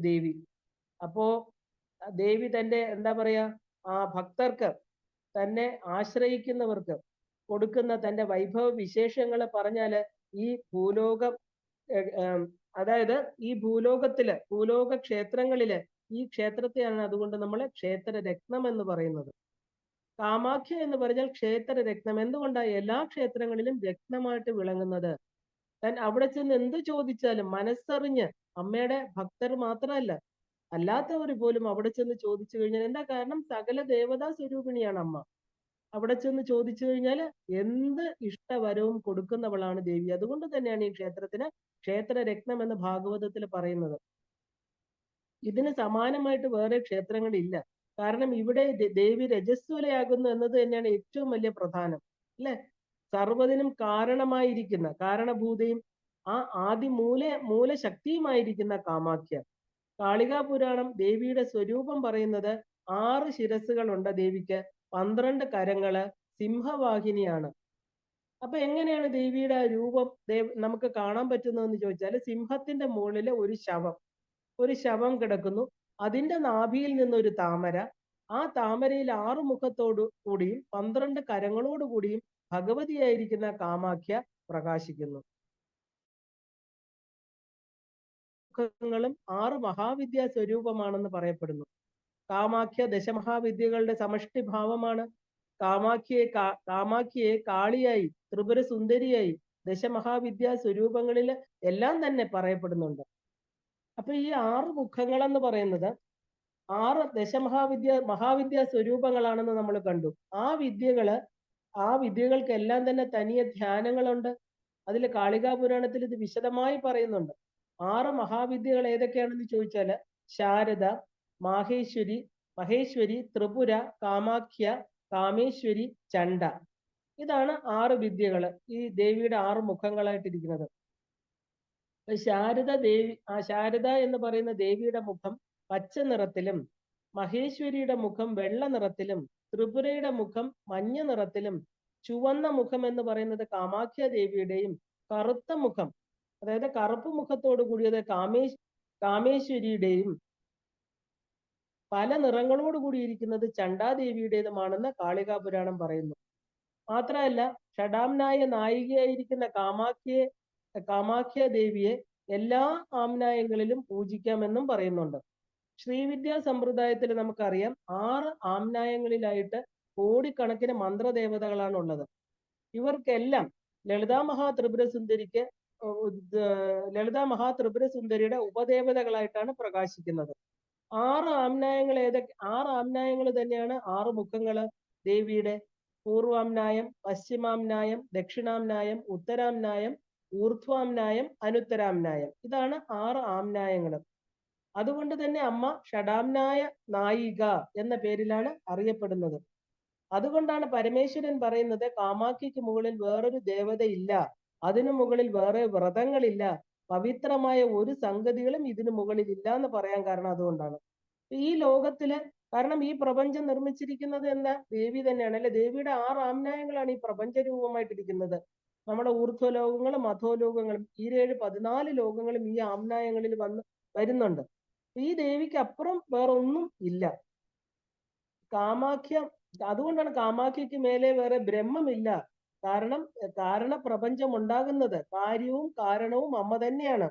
ദേവി. അപ്പോ ദേവി തന്റെ എന്താ പറയാ ഭക്തർക്ക്, തന്നെ ആശ്രയിക്കുന്നവർക്ക് കൊടുക്കുന്ന തന്റെ വൈഭവ വിശേഷങ്ങൾ പറഞ്ഞാല് ഈ ഭൂലോകം, അതായത് ഈ ഭൂലോക ക്ഷേത്രങ്ങളില് ഈ ക്ഷേത്രത്തെയാണ് അതുകൊണ്ട് നമ്മൾ ക്ഷേത്ര രത്നം എന്ന് പറയുന്നത്. കാമാഖ്യ എന്ന് പറഞ്ഞാൽ ക്ഷേത്ര രത്നം. എന്തുകൊണ്ടാണ് എല്ലാ ക്ഷേത്രങ്ങളിലും രത്നമായിട്ട് വിളങ്ങുന്നത്? അവിടെ ചെന്ന് എന്ത് ചോദിച്ചാലും മനസ്സറിഞ്ഞ്, അമ്മയുടെ ഭക്തർ മാത്രമല്ല അല്ലാത്തവർ പോലും അവിടെ ചെന്ന് ചോദിച്ചു കഴിഞ്ഞാൽ, എന്താ കാരണം? സകല ദേവതാ സ്വരൂപിണിയാണ് അമ്മ. അവിടെ ചെന്ന് ചോദിച്ചു കഴിഞ്ഞാൽ എന്ത് ഇഷ്ടവരവും കൊടുക്കുന്നവളാണ് ദേവി. അതുകൊണ്ട് തന്നെയാണ് ഈ ക്ഷേത്രത്തിന് ക്ഷേത്ര രത്നം എന്ന് ഭാഗവതത്തിൽ പറയുന്നത്. ഇതിന് സമാനമായിട്ട് വേറെ ക്ഷേത്രങ്ങളില്ല. കാരണം ഇവിടെ ദേവി രജസ്വലയാകുന്നു എന്നത് തന്നെയാണ് ഏറ്റവും വലിയ പ്രധാനം അല്ലെ. സർവ്വതിനും കാരണമായിരിക്കുന്ന കാരണഭൂതയും ആ മൂലശക്തിയുമായിരിക്കുന്ന കാമാഖ്യ. കാളികാ പുരാണം ദേവിയുടെ സ്വരൂപം പറയുന്നത് 6 ശിരസ്സുകളുണ്ട് ദേവിക്ക്, 12 കരങ്ങള്, സിംഹവാഹിനിയാണ്. അപ്പൊ എങ്ങനെയാണ് ദേവിയുടെ രൂപം നമുക്ക് കാണാൻ പറ്റുന്നതെന്ന് ചോദിച്ചാൽ, സിംഹത്തിന്റെ മുകളിൽ ഒരു ശവം കിടക്കുന്നു. അതിന്റെ നാഭിയിൽ നിന്നൊരു താമര, ആ താമരയിൽ 6 മുഖത്തോടു കൂടിയും 12 കരങ്ങളോട് കൂടിയും ഭഗവതിയായിരിക്കുന്ന കാമാഖ്യ പ്രകാശിക്കുന്നു. മുഖങ്ങളും 6 മഹാവിദ്യാ സ്വരൂപമാണെന്ന് പറയപ്പെടുന്നു. കാമാഖ്യ ദശമഹാവിദ്യകളുടെ സമഷ്ടി ഭാവമാണ്. കാമാഖ്യയെ കാളിയായി, ത്രിപുര സുന്ദരിയായി, ദശമഹാവിദ്യാ സ്വരൂപങ്ങളിൽ എല്ലാം തന്നെ പറയപ്പെടുന്നുണ്ട്. അപ്പൊ ഈ 6 മുഖങ്ങൾ എന്ന് പറയുന്നത് 6 മഹാവിദ്യാ സ്വരൂപങ്ങളാണെന്ന് നമ്മൾ കണ്ടു. ആ വിദ്യകൾക്കെല്ലാം തന്നെ തനിയെ ധ്യാനങ്ങളുണ്ട്. അതിൽ കാളികാ പുരാണത്തിൽ ഇത് വിശദമായി പറയുന്നുണ്ട്. 6 മഹാവിദ്യകൾ ഏതൊക്കെയാണെന്ന് ചോദിച്ചാല് ശാരദ, മഹേശ്വരി, ത്രിപുര, കാമാഖ്യ, കാമേശ്വരി, ചണ്ഡ. ഇതാണ് 6 വിദ്യകൾ ഈ ദേവിയുടെ 6 മുഖങ്ങളായിട്ടിരിക്കുന്നത്. ശാരദ എന്ന് പറയുന്ന ദേവിയുടെ മുഖം പച്ച നിറത്തിലും, മഹേശ്വരിയുടെ മുഖം വെള്ള നിറത്തിലും, ത്രിപുരയുടെ മുഖം മഞ്ഞ നിറത്തിലും, ചുവന്ന മുഖം എന്ന് പറയുന്നത് കാമാഖ്യ ദേവിയുടെയും, കറുത്ത മുഖം അതായത് കറുപ്പ് മുഖത്തോട് കൂടിയത് കാമേശ്വരിയുടെയും, പല നിറങ്ങളോട് കൂടിയിരിക്കുന്നത് ചണ്ഡാദേവിയുടേതുമാണെന്ന് കാളികാ പുരാണം പറയുന്നു. മാത്രമല്ല ഷഡാംനായ നായികയായിരിക്കുന്ന കാമാഖ്യ ദേവിയെ എല്ലാ ആംനായങ്ങളിലും പൂജിക്കാമെന്നും പറയുന്നുണ്ട്. ശ്രീവിദ്യാ സമ്പ്രദായത്തിൽ നമുക്കറിയാം 6 ആംനായങ്ങളിലായിട്ട് കോടിക്കണക്കിന് മന്ത്രദേവതകളാണ് ഉള്ളത്. ഇവർക്കെല്ലാം ലളിതാ മഹാത്രിപുര സുന്ദരിയുടെ ഉപദേവതകളായിട്ടാണ് പ്രകാശിക്കുന്നത്. 6 ആംനായങ്ങൾ തന്നെയാണ് 6 മുഖങ്ങള് ദേവിയുടെ. പൂർവാംനായം, പശ്ചിമാംനായം, ദക്ഷിണാംനായം, ഉത്തരാംനായം, ഊർധ്വാംനായം, അനുത്തരാംനായം. ഇതാണ് 6 ആംനായങ്ങൾ. അതുകൊണ്ട് തന്നെ അമ്മ ഷഡാംനായ നായിക എന്ന പേരിലാണ് അറിയപ്പെടുന്നത്. അതുകൊണ്ടാണ് പരമേശ്വരൻ പറയുന്നത് കാമാഖ്യയ്ക്ക് മുകളിൽ വേറൊരു ദേവതയില്ല, അതിനു മുകളിൽ വേറെ വ്രതങ്ങളില്ല, പവിത്രമായ ഒരു സംഗതികളും ഇതിനു മുകളിൽ ഇല്ല എന്ന് പറയാൻ കാരണം അതുകൊണ്ടാണ്. ഈ ലോകത്തില്, കാരണം ഈ പ്രപഞ്ചം നിർമ്മിച്ചിരിക്കുന്നത് എന്താ? ദേവി തന്നെയാണ് അല്ലെ? ദേവിയുടെ 6 ആംനായങ്ങളാണ് ഈ പ്രപഞ്ച രൂപമായിട്ടിരിക്കുന്നത്. നമ്മുടെ ഊർധ്വലോകങ്ങളും അധോലോകങ്ങളും ഈ 14 ലോകങ്ങളും ഈ ആംനായങ്ങളിൽ വരുന്നുണ്ട്. ഈ ദേവിക്ക് അപ്പുറം വേറൊന്നും ഇല്ല. അതുകൊണ്ടാണ് കാമാഖ്യക്ക് മേലെ വേറെ ബ്രഹ്മമില്ല. കാരണം പ്രപഞ്ചം ഉണ്ടാകുന്നത്, കാര്യവും കാരണവും അമ്മ തന്നെയാണ്.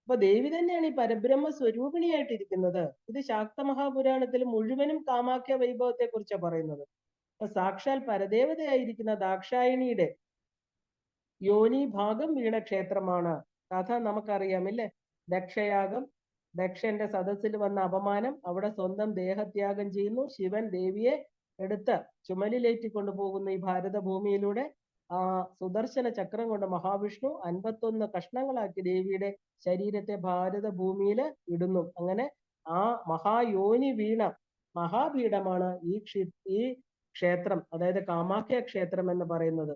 അപ്പൊ ദേവി തന്നെയാണ് ഈ പരബ്രഹ്മ സ്വരൂപിണിയായിട്ടിരിക്കുന്നത്. ഇത് ശാക്ത മഹാപുരാണത്തിൽ മുഴുവനും കാമാഖ്യ വൈഭവത്തെ കുറിച്ചാണ് പറയുന്നത്. അപ്പൊ സാക്ഷാൽ പരദേവതയായിരിക്കുന്ന ദാക്ഷായണിയുടെ യോനി ഭാഗം വീണ ക്ഷേത്രമാണ്. കഥ നമുക്കറിയാമില്ലേ? ദക്ഷയാഗം, ദക്ഷന്റെ സദസ്സിൽ വന്ന അപമാനം, അവിടെ സ്വന്തം ദേഹത്യാഗം ചെയ്യുന്നു. ശിവൻ ദേവിയെ എടുത്ത് ചുമലിലേറ്റി കൊണ്ടുപോകുന്ന ഈ ഭാരതഭൂമിയിലൂടെ ആ സുദർശന ചക്രം കൊണ്ട് മഹാവിഷ്ണു 51 കഷ്ണങ്ങളാക്കി ദേവിയുടെ ശരീരത്തെ ഭാരതഭൂമിയിൽ ഇടുന്നു. അങ്ങനെ ആ മഹായോനി വീണ മഹാപീഠമാണ് ഈ ക്ഷേത്രം, അതായത് കാമാഖ്യ ക്ഷേത്രം എന്ന് പറയുന്നത്.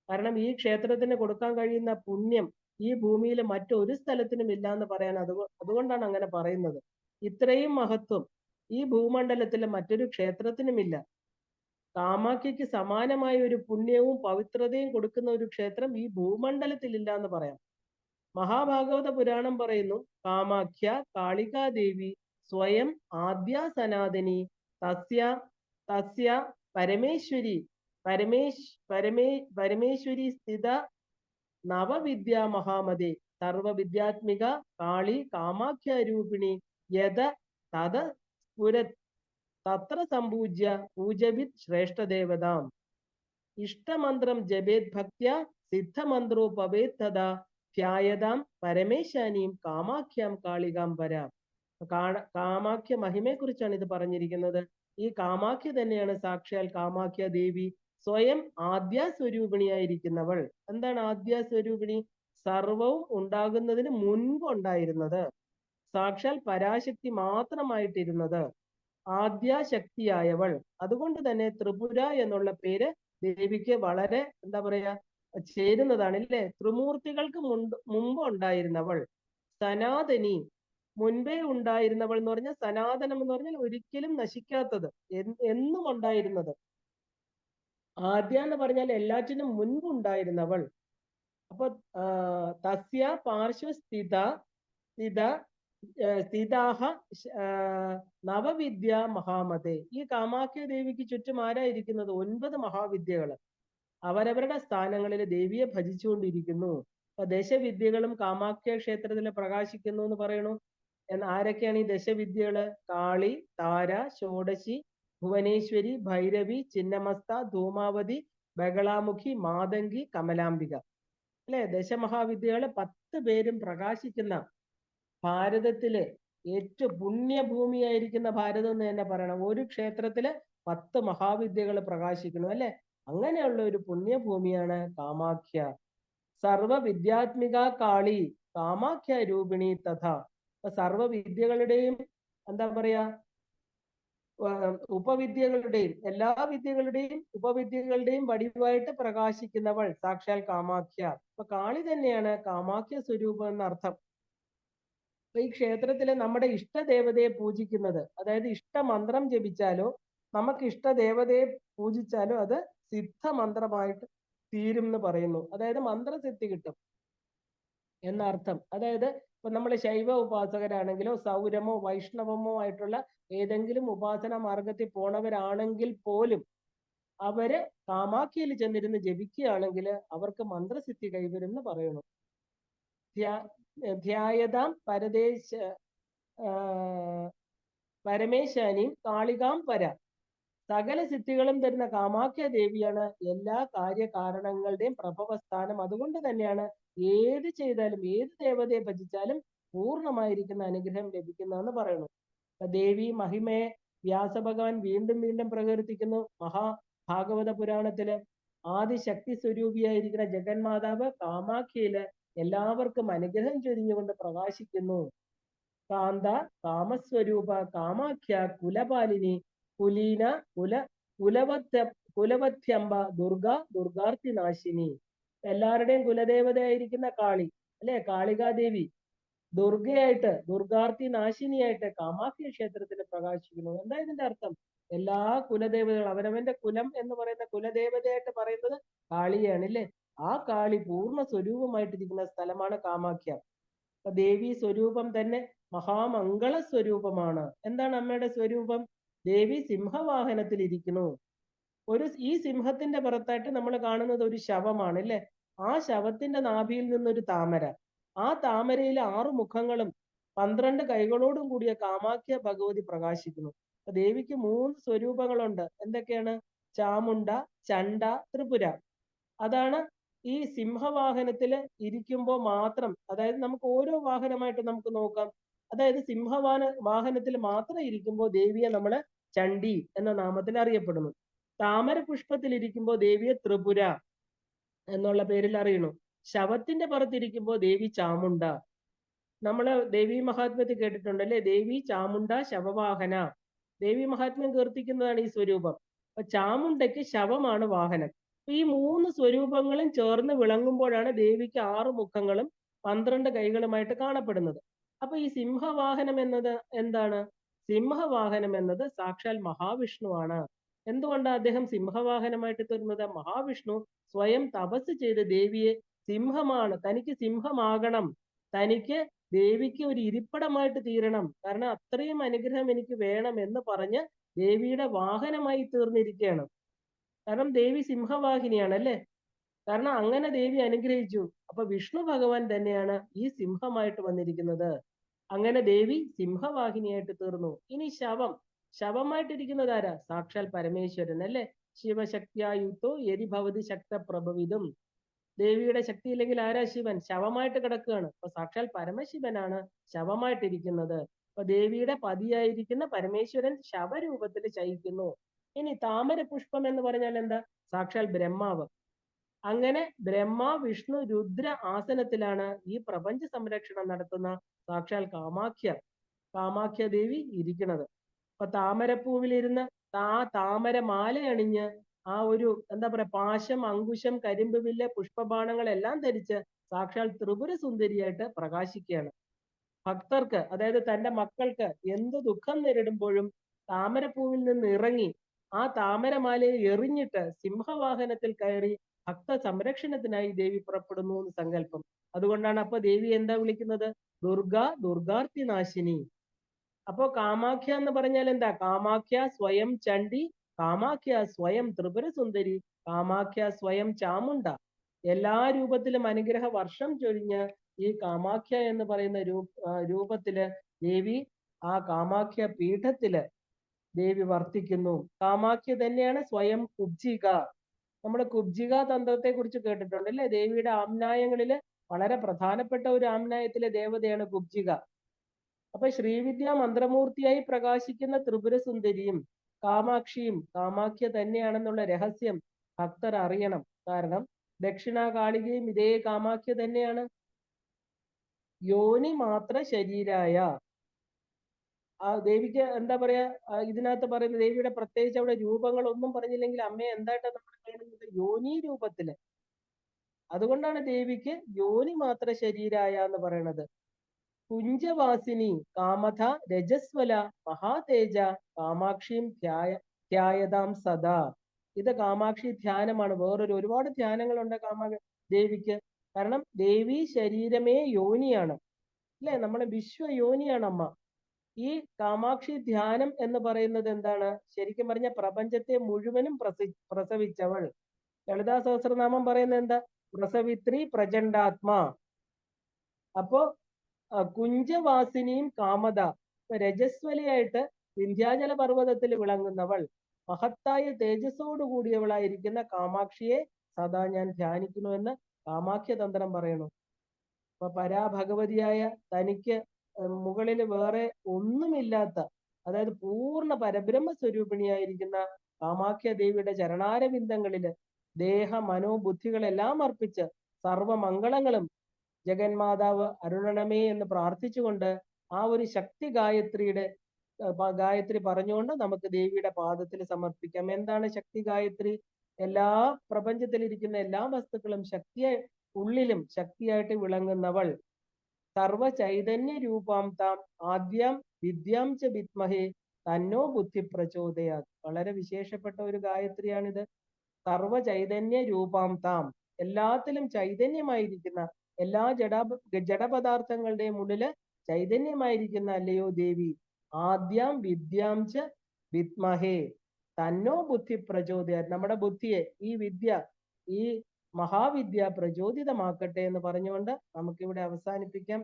കാരണം ഈ ക്ഷേത്രത്തിന് കൊടുക്കാൻ കഴിയുന്ന പുണ്യം ഈ ഭൂമിയിൽ മറ്റൊരു സ്ഥലത്തിനും ഇല്ല എന്ന് പറയാൻ അതുകൊണ്ടാണ് അങ്ങനെ പറയുന്നത്. ഇത്രയും മഹത്വം ഈ ഭൂമണ്ഡലത്തിലെ മറ്റൊരു ക്ഷേത്രത്തിനുമില്ല. കാമാഖ്യക്ക് സമാനമായ ഒരു പുണ്യവും പവിത്രതയും കൊടുക്കുന്ന ഒരു ക്ഷേത്രം ഈ ഭൂമണ്ഡലത്തിൽ ഇല്ല എന്ന് പറയാം. മഹാഭാഗവത പുരാണം പറയുന്നു, കാമാഖ്യ കാളികാദേവി സ്വയം ആദ്യ സനാതനി തസ്യ പരമേശ്വരി സ്ഥിത നവവിദ്യാ മഹാമതേ സർവവിദ്യാത്മിക കാളി കാമാഖ്യ രൂപിണി യഥ തത്ര സംപൂജ്യ പൂജവിത് ശ്രേഷ്ഠദേവതാം ഇഷ്ടമന്ത്രം ജപേത് ഭക്ത്യ സിദ്ധമന്ത്രോ പവേത് തഥാ ധ്യായതാം പരമേശാനിയും കാമാഖ്യാം കാളികാം വരാം. കാമാഖ്യ മഹിമയെ കുറിച്ചാണ് ഇത് പറഞ്ഞിരിക്കുന്നത്. ഈ കാമാഖ്യ തന്നെയാണ് സാക്ഷാൽ കാമാഖ്യ ദേവി, സ്വയം ആദ്യസ്വരൂപിണിയായിരിക്കുന്നവൾ. എന്താണ് ആദ്യസ്വരൂപിണി? സർവവും ഉണ്ടാകുന്നതിന് മുൻപ് ഉണ്ടായിരുന്നത്, സാക്ഷാൽ പരാശക്തി മാത്രമായിട്ടിരുന്നത്, ആദ്യശക്തിയായവൾ. അതുകൊണ്ട് തന്നെ ത്രിപുര എന്നുള്ള പേര് ദേവിക്ക് വളരെ എന്താ പറയാ ചേരുന്നതാണ് അല്ലേ. ത്രിമൂർത്തികൾക്ക് മുമ്പ് ഉണ്ടായിരുന്നവൾ, സനാതനി, മുൻപേ ഉണ്ടായിരുന്നവൾ എന്ന് പറഞ്ഞാൽ സനാതനം എന്ന് പറഞ്ഞാൽ ഒരിക്കലും നശിക്കാത്തത്, എന്നും ഉണ്ടായിരുന്നത്. ആദ്യ എന്ന് പറഞ്ഞാൽ എല്ലാറ്റിനും മുൻപുണ്ടായിരുന്നവൾ. അപ്പൊ തസ്യ പാർശ്വസ്ഥിത സ്ഥിതാഹ നവവിദ്യ മഹാമതേ. ഈ കാമാഖ്യ ദേവിക്ക് ചുറ്റും ആരായിരിക്കുന്നത്? 9 മഹാവിദ്യകള്. അവരവരുടെ സ്ഥാനങ്ങളിൽ ദേവിയെ ഭജിച്ചുകൊണ്ടിരിക്കുന്നു. അപ്പൊ ദശവിദ്യകളും കാമാഖ്യ ക്ഷേത്രത്തിൽ പ്രകാശിക്കുന്നു എന്ന് പറയണു. ആരൊക്കെയാണ് ഈ ദശവിദ്യകള്? കാളി, താര, ഷോഡശി, ഭുവനേശ്വരി, ഭൈരവി, ചിന്നമസ്ത, ധൂമാവതി, ബഗളാമുഖി, മാതങ്കി, കമലാംബിക. അല്ലെ, ദശമഹാവിദ്യകള് 10 പേരും പ്രകാശിക്കുന്ന ഭാരതത്തില് ഏറ്റവും പുണ്യഭൂമിയായിരിക്കുന്ന ഭാരതം എന്ന് തന്നെ പറയണം. ഒരു ക്ഷേത്രത്തില് 10 മഹാവിദ്യകൾ പ്രകാശിക്കണം അല്ലെ. അങ്ങനെയുള്ള ഒരു പുണ്യഭൂമിയാണ് കാമാഖ്യ. സർവവിദ്യാത്മിക കാളി കാമാഖ്യ രൂപിണി തഥ. സർവവിദ്യകളുടെയും എന്താ പറയാ ഉപവിദ്യകളുടെയും എല്ലാ വിദ്യകളുടെയും ഉപവിദ്യകളുടെയും വടിവായിട്ട് പ്രകാശിക്കുന്നവൾ സാക്ഷാൽ കാമാഖ്യ. അപ്പൊ കാളി തന്നെയാണ് കാമാഖ്യ സ്വരൂപം എന്നർത്ഥം. അപ്പൊ ഈ ക്ഷേത്രത്തില് നമ്മുടെ ഇഷ്ടദേവതയെ പൂജിക്കുന്നത്, അതായത് ഇഷ്ടമന്ത്രം ജപിച്ചാലോ നമുക്ക് ഇഷ്ടദേവതയെ പൂജിച്ചാലോ അത് സിദ്ധമന്ത്രമായിട്ട് തീരും എന്ന് പറയുന്നു. അതായത് മന്ത്രസിദ്ധി കിട്ടും എന്നർത്ഥം. അതായത് ഇപ്പൊ നമ്മൾ ശൈവ ഉപാസകരാണെങ്കിലോ സൗരമോ വൈഷ്ണവമോ ആയിട്ടുള്ള ഏതെങ്കിലും ഉപാസന മാർഗത്തിൽ പോണവരാണെങ്കിൽ പോലും അവര് കാമാഖ്യയിൽ ചെന്നിരുന്ന് ജപിക്കുകയാണെങ്കിൽ അവർക്ക് മന്ത്രസിദ്ധി കൈവരും എന്ന് പറയുന്നു. ധ്യായതാം പരമേശാനിയും കാളികാം പര. സകല സിദ്ധികളും തരുന്ന കാമാഖ്യ ദേവിയാണ് എല്ലാ കാര്യകാരണങ്ങളുടെയും പ്രഭവസ്ഥാനം. അതുകൊണ്ട് തന്നെയാണ് ഏത് ചെയ്താലും ഏത് ദേവതയെ ഭജിച്ചാലും പൂർണ്ണമായിരിക്കുന്ന അനുഗ്രഹം ലഭിക്കുന്നതെന്ന് പറയുന്നു. ദേവി മഹിമയെ വ്യാസഭഗവാൻ വീണ്ടും വീണ്ടും പ്രകീർത്തിക്കുന്നു. മഹാഭാഗവത പുരാണത്തില് ആദിശക്തി സ്വരൂപിയായിരിക്കുന്ന ജഗന്മാതാവ് കാമാഖ്യയില് എല്ലാവർക്കും അനുഗ്രഹം ചൊരിഞ്ഞുകൊണ്ട് പ്രകാശിക്കുന്നു. കാന്ത കാമസ്വരൂപ കാമാഖ്യ കുലപാലിനി കുലീന കുലവത്യംബ ദുർഗ ദുർഗാർത്തി നാശിനി. എല്ലാവരുടെയും കുലദേവതയായിരിക്കുന്ന കാളി അല്ലെ, കാളികാദേവി ദുർഗയായിട്ട് ദുർഗാർത്തി നാശിനിയായിട്ട് കാമാഖ്യ ക്ഷേത്രത്തിൽ പ്രകാശിക്കുന്നു. എന്താ ഇതിന്റെ അർത്ഥം? എല്ലാ കുലദേവതകളും അവനവന്റെ കുലം എന്ന് പറയുന്ന കുലദേവതയായിട്ട് പറയുന്നത് കാളിയാണ് അല്ലേ. ആ കാളി പൂർണ്ണ സ്വരൂപമായിട്ടിരിക്കുന്ന സ്ഥലമാണ് കാമാഖ്യ. അപ്പൊ ദേവി സ്വരൂപം തന്നെ മഹാമംഗള സ്വരൂപമാണ്. എന്താണ് അമ്മയുടെ സ്വരൂപം? ദേവി സിംഹവാഹനത്തിൽ ഇരിക്കുന്നു. ഈ സിംഹത്തിന്റെ പുറത്തായിട്ട് നമ്മൾ കാണുന്നത് ഒരു ശവമാണ് അല്ലെ. ആ ശവത്തിന്റെ നാഭിയിൽ നിന്നൊരു താമര, ആ താമരയിൽ 6 മുഖങ്ങളും 12 കൈകളോടും കൂടിയ കാമാഖ്യ ഭഗവതി പ്രകാശിക്കുന്നു. ദേവിക്ക് 3 സ്വരൂപങ്ങളുണ്ട്. എന്തൊക്കെയാണ്? ചാമുണ്ട, ചണ്ട, ത്രിപുര. അതാണ് ഈ സിംഹവാഹനത്തില് ഇരിക്കുമ്പോൾ മാത്രം. അതായത് നമുക്ക് ഓരോ വാഹനമായിട്ട് നമുക്ക് നോക്കാം. അതായത് വാഹനത്തിൽ മാത്രം ഇരിക്കുമ്പോൾ ദേവിയെ നമ്മള് ചണ്ഡി എന്ന നാമത്തിൽ അറിയപ്പെടുന്നു. താമര പുഷ്പത്തിൽ ഇരിക്കുമ്പോൾ ദേവിയെ ത്രിപുര എന്നുള്ള പേരിൽ അറിയണു. ശവത്തിന്റെ പുറത്തിരിക്കുമ്പോൾ ദേവി ചാമുണ്ട. നമ്മള് ദേവി മഹാത്മ്യത്തിൽ കേട്ടിട്ടുണ്ടല്ലേ, ദേവി ചാമുണ്ട ശവവാഹന. ദേവി മഹാത്മ്യം കീർത്തിക്കുന്നതാണ് ഈ സ്വരൂപം. അപ്പൊ ചാമുണ്ടയ്ക്ക് ശവമാണ് വാഹനം. ഈ 3 സ്വരൂപങ്ങളും ചേർന്ന് വിളങ്ങുമ്പോഴാണ് ദേവിക്ക് 6 മുഖങ്ങളും 12 കൈകളുമായിട്ട് കാണപ്പെടുന്നത്. അപ്പൊ ഈ സിംഹവാഹനം എന്നത് എന്താണ്? സിംഹവാഹനം എന്നത് സാക്ഷാൽ മഹാവിഷ്ണുവാണ്. എന്തുകൊണ്ടാണ് അദ്ദേഹം സിംഹവാഹനമായിട്ട് തീർന്നത്? മഹാവിഷ്ണു സ്വയം തപസ് ചെയ്ത് ദേവിയെ തനിക്ക് സിംഹമാകണം, തനിക്ക് ദേവിക്ക് ഒരു ഇരിപ്പിടമായിട്ട് തീരണം, കാരണം അത്രയും അനുഗ്രഹം എനിക്ക് വേണം എന്ന് പറഞ്ഞ് ദേവിയുടെ വാഹനമായി തീർന്നിരിക്കുകയാണ്. കാരണം ദേവി സിംഹവാഹിനിയാണ് അല്ലേ. കാരണം അങ്ങനെ ദേവി അനുഗ്രഹിച്ചു. അപ്പൊ വിഷ്ണു ഭഗവാൻ തന്നെയാണ് ഈ സിംഹമായിട്ട് വന്നിരിക്കുന്നത്. അങ്ങനെ ദേവി സിംഹവാഹിനിയായിട്ട് തീർന്നു. ഇനി ശവമായിട്ടിരിക്കുന്നത് ആരാ? സാക്ഷാൽ പരമേശ്വരൻ അല്ലേ. ശിവശക്തിയായുക്തോ യതി ഭവതി ശക്ത പ്രഭവിതും. ദേവിയുടെ ശക്തി ഇല്ലെങ്കിൽ ആരാ ശിവൻ? ശവമായിട്ട് കിടക്കുകയാണ്. അപ്പൊ സാക്ഷാൽ പരമശിവനാണ് ശവമായിട്ടിരിക്കുന്നത്. അപ്പൊ ദേവിയുടെ പതിയായിരിക്കുന്ന പരമേശ്വരൻ ശവരൂപത്തിൽ ശയിക്കുന്നു. ഇനി താമര പുഷ്പം എന്ന് പറഞ്ഞാൽ എന്താ? സാക്ഷാൽ ബ്രഹ്മാവ്. അങ്ങനെ ബ്രഹ്മ വിഷ്ണു രുദ്ര ആസനത്തിലാണ് ഈ പ്രപഞ്ച സംരക്ഷണം നടത്തുന്ന സാക്ഷാൽ കാമാഖ്യ ദേവി ഇരിക്കുന്നത്. അപ്പൊ താമരപ്പൂവിലിരുന്ന് താമര മാല അണിഞ്ഞ് ആ ഒരു എന്താ പറയാ പാശം, അങ്കുശം, കരിമ്പ് വില്ല്, പുഷ്പബാണങ്ങളെല്ലാം ധരിച്ച് സാക്ഷാൽ ത്രിപുര സുന്ദരിയായിട്ട് പ്രകാശിക്കുകയാണ്. ഭക്തർക്ക്, അതായത് തന്റെ മക്കൾക്ക് എന്ത് ദുഃഖം നേരിടുമ്പോഴും താമരപ്പൂവിൽ നിന്ന് ഇറങ്ങി ആ താമരമാലയെ എറിഞ്ഞിട്ട് സിംഹവാഹനത്തിൽ കയറി ഭക്ത സംരക്ഷണത്തിനായി ദേവി പുറപ്പെടുന്നു എന്ന് സങ്കല്പം. അതുകൊണ്ടാണ് അപ്പൊ ദേവി എന്താ വിളിക്കുന്നത്? ദുർഗ, ദുർഗാർത്തി നാശിനി. അപ്പോ കാമാഖ്യ എന്ന് പറഞ്ഞാൽ എന്താ? കാമാഖ്യ സ്വയം ചണ്ഡി, കാമാഖ്യ സ്വയം ത്രിപുര സുന്ദരി, കാമാഖ്യ സ്വയം ചാമുണ്ട. എല്ലാ രൂപത്തിലും അനുഗ്രഹ വർഷം ചൊരിഞ്ഞ് ഈ കാമാഖ്യ എന്ന് പറയുന്ന രൂപത്തില് ദേവി ആ കാമാഖ്യ പീഠത്തില് ദേവി വർത്തിക്കുന്നു. കാമാഖ്യ തന്നെയാണ് സ്വയം കുബ്ജിക. നമ്മൾ കുബ്ജിക തന്ത്രത്തെ കുറിച്ച് കേട്ടിട്ടുണ്ട് അല്ലെ? ദേവിയുടെ ആമ്നായങ്ങളില് വളരെ പ്രധാനപ്പെട്ട ഒരു ആമ്നായത്തിലെ ദേവതയാണ് കുബ്ജിക. അപ്പൊ ശ്രീവിദ്യ മന്ത്രമൂർത്തിയായി പ്രകാശിക്കുന്ന ത്രിപുര സുന്ദരിയും കാമാക്ഷിയും കാമാഖ്യ തന്നെയാണെന്നുള്ള രഹസ്യം ഭക്തർ അറിയണം. കാരണം ദക്ഷിണാകാളികയും ഇതേ കാമാഖ്യ തന്നെയാണ്. യോനി മാത്ര ശരീരായ. ആ ദേവിക്ക് എന്താ പറയാ, ഇതിനകത്ത് പറയുന്ന ദേവിയുടെ പ്രത്യേകിച്ച് അവിടെ രൂപങ്ങളൊന്നും പറഞ്ഞില്ലെങ്കിൽ അമ്മയെ എന്തായിട്ടാ നമ്മൾ കാണുന്നത്? യോനി രൂപത്തില്. അതുകൊണ്ടാണ് ദേവിക്ക് യോനി മാത്ര ശരീരായ എന്ന് പറയുന്നത്. കുഞ്ചവാസിനി കാമഥ രജസ്വല മഹാതേജ കാമാക്ഷിയും ധ്യായതാം സദാ. ഇത് കാമാക്ഷി ധ്യാനമാണ്. ഒരുപാട് ധ്യാനങ്ങളുണ്ട് ദേവിക്ക്. കാരണം ദേവി ശരീരമേ യോനിയാണ് അല്ലെ? നമ്മുടെ വിശ്വയോനിയാണ് അമ്മ. ഈ കാമാക്ഷി ധ്യാനം എന്ന് പറയുന്നത് എന്താണ്? ശരിക്കും പറഞ്ഞ പ്രപഞ്ചത്തെ മുഴുവനും പ്രസവിച്ചവൾ. ലളിതാ സഹസ്രനാമം പറയുന്നത് എന്താ? പ്രസവിത്രി പ്രചണ്ഡാത്മാ. അപ്പോ കുഞ്ചവാസിനിയും കാമത, രജസ്വലിയായിട്ട് വിന്ധ്യാചല പർവ്വതത്തിൽ വിളങ്ങുന്നവൾ, മഹത്തായ തേജസ്സോടു കൂടിയവളായിരിക്കുന്ന കാമാക്ഷിയെ സദാ ഞാൻ ധ്യാനിക്കുന്നുവെന്ന് കാമാഖ്യ തന്ത്രം പറയണു. അപ്പൊ പരാഭഗവതിയായ തനിക്ക് മുകളിൽ വേറെ ഒന്നുമില്ലാത്ത, അതായത് പൂർണ്ണ പരബ്രഹ്മ സ്വരൂപിണിയായിരിക്കുന്ന കാമാഖ്യ ദേവിയുടെ ചരണാരവിന്ദങ്ങളില് ദേഹ മനോബുദ്ധികളെല്ലാം അർപ്പിച്ച് സർവമംഗളങ്ങളും ജഗന്മാതാവ് അരുളണമേ എന്ന് പ്രാർത്ഥിച്ചുകൊണ്ട് ആ ഒരു ശക്തി ഗായത്രി പറഞ്ഞുകൊണ്ട് നമുക്ക് ദേവിയുടെ പാദത്തിൽ സമർപ്പിക്കാം. എന്താണ് ശക്തി ഗായത്രി? എല്ലാ പ്രപഞ്ചത്തിലിരിക്കുന്ന എല്ലാ വസ്തുക്കളും ഉള്ളിലും ശക്തിയായിട്ട് വിളങ്ങുന്നവൾ. സർവ ചൈതന്യ രൂപാം താം ആദ്യം വിദ്യാം ച വിദ്മഹേ തന്നോ ബുദ്ധി പ്രചോദയാ. വളരെ വിശേഷപ്പെട്ട ഒരു ഗായത്രിയാണിത്. സർവ ചൈതന്യ രൂപാം താം, എല്ലാത്തിലും ചൈതന്യമായിരിക്കുന്ന, എല്ലാ ജഡപദാർത്ഥങ്ങളുടെയും ഉള്ളില് ചൈതന്യമായിരിക്കുന്ന അല്ലയോ ദേവി, ആദ്യം വിദ്യാം ച വിദ്മഹേ തന്നോ ബുദ്ധി പ്രചോദയ. നമ്മുടെ ബുദ്ധിയെ ഈ മഹാവിദ്യ പ്രചോദിതമാക്കട്ടെ എന്ന് പറഞ്ഞുകൊണ്ട് നമുക്കിവിടെ അവസാനിപ്പിക്കാം.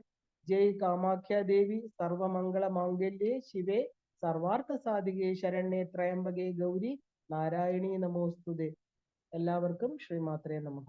ജയ് കാമാഖ്യ ദേവി സർവമംഗള മാംഗല്യേ ശിവേ സർവാർത്ഥ സാധികേ ശരണ്യേ ത്രയംബകേ ഗൗരി നാരായണീ നമോസ്തുതേ. എല്ലാവർക്കും ശ്രീമാത്രേ നമഃ.